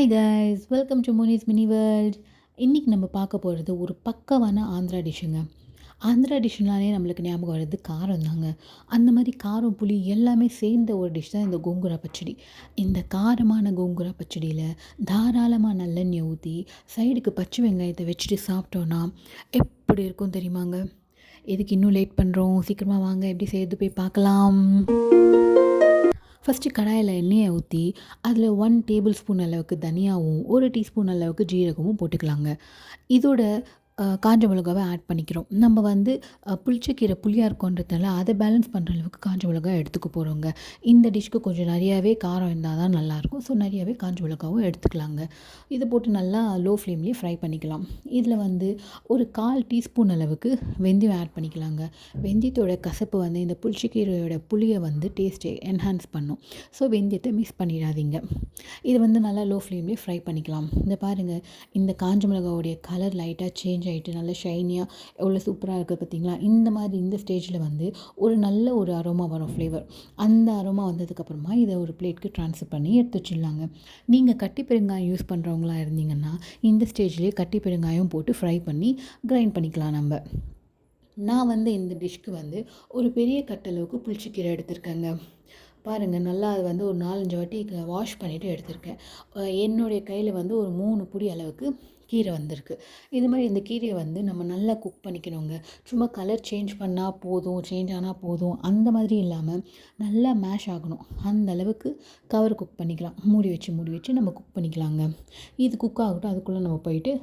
Hi guys, welcome to Monis mini world. இன்றைக்கி நம்ம பார்க்க போகிறது ஒரு பக்கவான ஆந்திரா டிஷ்ஷுங்க. ஆந்திரா டிஷ்ஷுனாலே நம்மளுக்கு ஞாபகம் வர்றது காரம் தாங்க. அந்த மாதிரி காரம் புளி எல்லாமே சேர்ந்த ஒரு டிஷ் தான் இந்த கோங்குரா பச்சடி. இந்த காரமான கோங்குரா பச்சடியில் தாராளமாக நல்லெண்ணெய் ஊற்றி சைடுக்கு பச்சை வெங்காயத்தை வச்சுட்டு சாப்பிட்டோன்னா எப்படி இருக்கும் தெரியுமாங்க? எதுக்கு இன்னும் லேட் பண்ணுறோம்? சீக்கிரமாக வாங்க, எப்படி செய்யறது போய் பார்க்கலாம். ஃபஸ்ட்டு கடாயில் எண்ணெயை ஊற்றி அதில் 1 டேபிள் ஸ்பூன் அளவுக்கு தனியாவும் 1 டீஸ்பூன் அளவுக்கு ஜீரகமும் போட்டுக்கலாங்க. இதோட காஞ்ச மிளகாவை ஆட் பண்ணிக்கிறோம். நம்ம வந்து புளிச்சக்கீரை புளியாக இருக்கோன்றதால அதை பேலன்ஸ் பண்ணுற அளவுக்கு காஞ்ச மிளகாய் எடுத்துக்க போகிறோங்க. இந்த டிஷ்க்கு கொஞ்சம் நிறையாவே காரம் இருந்தால் தான் நல்லாயிருக்கும். ஸோ நிறையாவே காஞ்ச மிளகாவும் எடுத்துக்கலாங்க. இதை போட்டு நல்லா லோ ஃப்ளேம்லேயே ஃப்ரை பண்ணிக்கலாம். இதில் வந்து ஒரு 1/4 டீஸ்பூன் அளவுக்கு வெந்தயம் ஆட் பண்ணிக்கலாங்க. வெந்தயத்தோட கசப்பு வந்து இந்த புளிச்சக்கீரையோட புளியை வந்து டேஸ்ட்டை என்ஹான்ஸ் பண்ணும். ஸோ வெந்தயத்தை மிஸ் பண்ணிடாதீங்க. இது வந்து நல்லா லோ ஃப்ளேம்லேயே ஃப்ரை பண்ணிக்கலாம். இந்த பாருங்கள், இந்த காஞ்ச மிளகாவுடைய கலர் லைட்டாக சேஞ்ச் ஆகிட்டு நல்லா ஷைனியாக எவ்வளோ சூப்பராக இருக்குது பார்த்தீங்களா? இந்த மாதிரி இந்த ஸ்டேஜில் வந்து நல்ல ஒரு அரோமா வரும், ஃப்ளேவர். அந்த அரோமா வந்ததுக்கப்புறமா இதை ஒரு பிளேட்க்கு ட்ரான்ஸ்ஃபர் பண்ணி எடுத்து வச்சிடலாங்க. நீங்கள் கட்டி பெருங்காயம் யூஸ் பண்ணுறவங்களா இருந்தீங்கன்னா இந்த ஸ்டேஜ்லேயே கட்டி பெருங்காயம் போட்டு ஃப்ரை பண்ணி கிரைண்ட் பண்ணிக்கலாம் நம்ம. நான் வந்து இந்த டிஷ்க்கு வந்து ஒரு பெரிய கட்டளவுக்கு புளிச்சக்கீரை எடுத்திருக்கேங்க. பாருங்கள், நல்லா அது வந்து ஒரு 4-5 வாட்டி வாஷ் பண்ணிவிட்டு எடுத்திருக்கேன். என்னுடைய கையில் வந்து ஒரு 3 புடி அளவுக்கு கீரை வந்திருக்கு. இது மாதிரி இந்த கீரையை வந்து நம்ம நல்லா குக் பண்ணிக்கணுங்க. சும்மா கலர் சேஞ்ச் பண்ணால் போதும், சேஞ்ச் ஆனால் போதும் அந்த மாதிரி இல்லாமல் நல்லா மேஷ் ஆகணும். அந்த அளவுக்கு கவர் குக் பண்ணிக்கலாம். மூடி வச்சு நம்ம குக் பண்ணிக்கலாங்க. இது குக் ஆகட்டும். அதுக்குள்ளே நம்ம போயிட்டு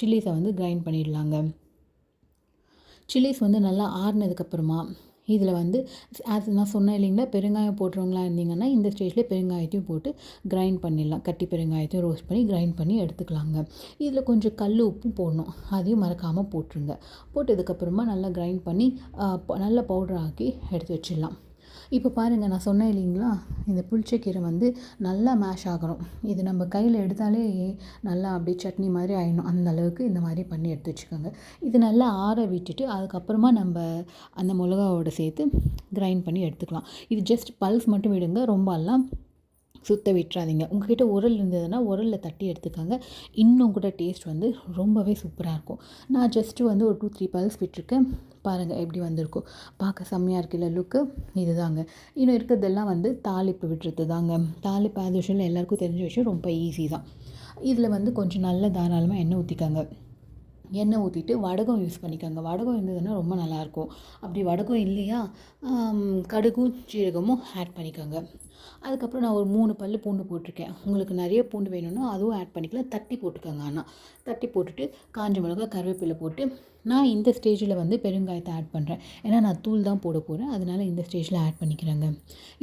சில்லிஸை வந்து கிரைண்ட் பண்ணிடலாங்க. சில்லிஸ் வந்து நல்லா ஆறுனதுக்கப்புறமா இதில் வந்து நான் சொன்னேன் இல்லைங்களா, பெருங்காயம் போடுறவங்களா இருந்தீங்கன்னா இந்த ஸ்டேஜில் பெருங்காயத்தையும் போட்டு கிரைண்ட் பண்ணிடலாம். கட்டி பெருங்காயத்தையும் ரோஸ்ட் பண்ணி கிரைண்ட் பண்ணி எடுத்துக்கலாங்க. இதில் கொஞ்சம் கல் உப்பும் போடணும், அதையும் மறக்காமல் போட்டுருங்க. போட்டதுக்கப்புறமா நல்லா கிரைண்ட் பண்ணி நல்ல பவுடர் ஆக்கி எடுத்து வச்சிடலாம். இப்போ பாருங்கள், நான் சொன்னேன் இல்லைங்களா, இந்த புளிச்சக்கீரை வந்து நல்லா மேஷ் ஆகணும். இது நம்ம கையில் எடுத்தாலே நல்லா அப்படியே சட்னி மாதிரி ஆகிடும். அந்த அளவுக்கு இந்த மாதிரி பண்ணி எடுத்து வச்சுக்கோங்க. இது நல்லா ஆற விட்டுட்டு அதுக்கப்புறமா நம்ம அந்த மிளகாவோட சேர்த்து கிரைண்ட் பண்ணி எடுத்துக்கலாம். இது ஜஸ்ட் பல்ஸ் மட்டும் விடுங்க, ரொம்ப எல்லாம் சுத்த விட்டுறாதீங்க. உங்கள்கிட்ட உரல் இருந்ததுன்னா உரலில் தட்டி எடுத்துக்காங்க. இன்னும் கூட டேஸ்ட் வந்து ரொம்பவே சூப்பராக இருக்கும். நான் ஜஸ்ட்டு வந்து ஒரு 2-3 பல்ஸ் விட்டுருக்கேன். பாருங்கள் எப்படி வந்திருக்கும். பார்க்க செம்மையாக இருக்குல்ல லுக்கு. இது தாங்க. இன்னும் இருக்கிறதெல்லாம் வந்து தாளிப்பு விட்டுறது தாங்க. தாளிப்பு ஆஸ் யூஷுவல் எல்லாேருக்கும் தெரிஞ்ச விஷயம், ரொம்ப ஈஸி தான். இதில் வந்து கொஞ்சம் நல்ல தாராளமாக எண்ணெய் ஊற்றிக்காங்க. எண்ணெய் ஊற்றிட்டு வடகம் யூஸ் பண்ணிக்கோங்க. வடகம் இருந்ததுன்னா ரொம்ப நல்லாயிருக்கும். அப்படி வடகம் இல்லையா, கடுகும் சீரகமும் ஆட் பண்ணிக்கோங்க. அதுக்கப்புறம் நான் ஒரு 3 பல் பூண்டு போட்டிருக்கேன். உங்களுக்கு நிறைய பூண்டு வேணும்னா அதுவும் ஆட் பண்ணிக்கலாம். தட்டி போட்டுக்கோங்க. ஆனால் தட்டி போட்டுட்டு காஞ்ச மிளகா கருவேப்பிலை போட்டு நான் இந்த ஸ்டேஜில் வந்து பெருங்காயத்தை ஆட் பண்ணுறேன். ஏன்னா நான் தூள் தான் போட போகிறேன், அதனால் இந்த ஸ்டேஜில் ஆட் பண்ணிக்கிறேங்க.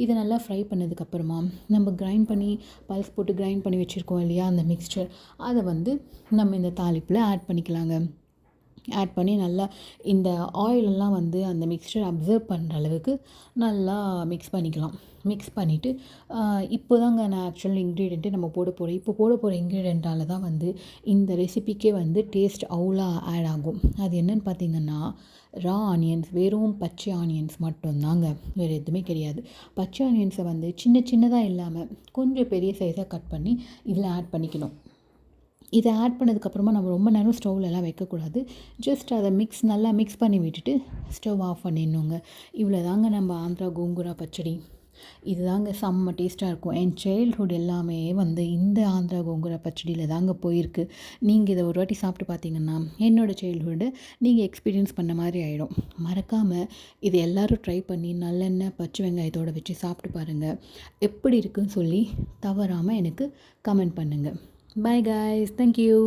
இதை நல்லா ஃப்ரை பண்ணதுக்கப்புறமா நம்ம கிரைண்ட் பண்ணி பல்ஸ் போட்டு கிரைண்ட் பண்ணி வச்சுருக்கோம் இல்லையா, அந்த மிக்ஸ்சர் அதை வந்து நம்ம இந்த தாளிப்பில் ஆட் பண்ணிக்கலாங்க. ஆட் பண்ணி நல்லா இந்த ஆயிலெல்லாம் வந்து அந்த மிக்ஸ்சர் அப்சர்வ் பண்ணுற அளவுக்கு நல்லா மிக்ஸ் பண்ணிக்கலாம். மிக்ஸ் பண்ணிவிட்டு இப்போ தாங்க நான் ஆக்சுவல் இன்க்ரீடியண்ட்டு நம்ம போட போகிறோம். இப்போ போட போகிற இன்க்ரீடியண்ட்டால் தான் வந்து இந்த ரெசிபிக்கே வந்து டேஸ்ட் அவ்வளோ ஆட் ஆகும். அது என்னென்னு பார்த்தீங்கன்னா, ரா ஆனியன்ஸ், வெறும் பச்சை ஆனியன்ஸ் மட்டும்தாங்க, வேறு எதுவுமே கிடையாது. பச்சை ஆனியன்ஸை வந்து சின்ன சின்னதாக இல்லாமல் கொஞ்சம் பெரிய சைஸாக கட் பண்ணி இதில் ஆட் பண்ணிக்கணும். இதை ஆட் பண்ணதுக்கப்புறமா நம்ம ரொம்ப நேரம் ஸ்டவ்லலாம் வைக்கக்கூடாது. ஜஸ்ட் அதை நல்லா மிக்ஸ் பண்ணி விட்டுட்டு ஸ்டவ் ஆஃப் பண்ணிடணுங்க. இவ்வளோ தாங்க நம்ம ஆந்திரா கோங்குரா பச்சடி. இது தாங்க செம்ம டேஸ்ட்டாக இருக்கும். என் சைல்ட்ஹுட் எல்லாமே வந்து இந்த ஆந்திரா கோங்குரா பச்சடியில் தாங்க போயிருக்கு. நீங்கள் இதை ஒரு வாட்டி சாப்பிட்டு பார்த்தீங்கன்னா என்னோடய சைல்ட்ஹுட்டை நீங்கள் எக்ஸ்பீரியன்ஸ் பண்ண மாதிரி ஆகிடும். மறக்காமல் இது எல்லோரும் ட்ரை பண்ணி நல்லெண்ணெய் பச்சை வெங்காயத்தோடு வச்சு சாப்பிட்டு பாருங்கள். எப்படி இருக்குன்னு சொல்லி தவறாமல் எனக்கு கமெண்ட் பண்ணுங்கள். Bye guys, thank you.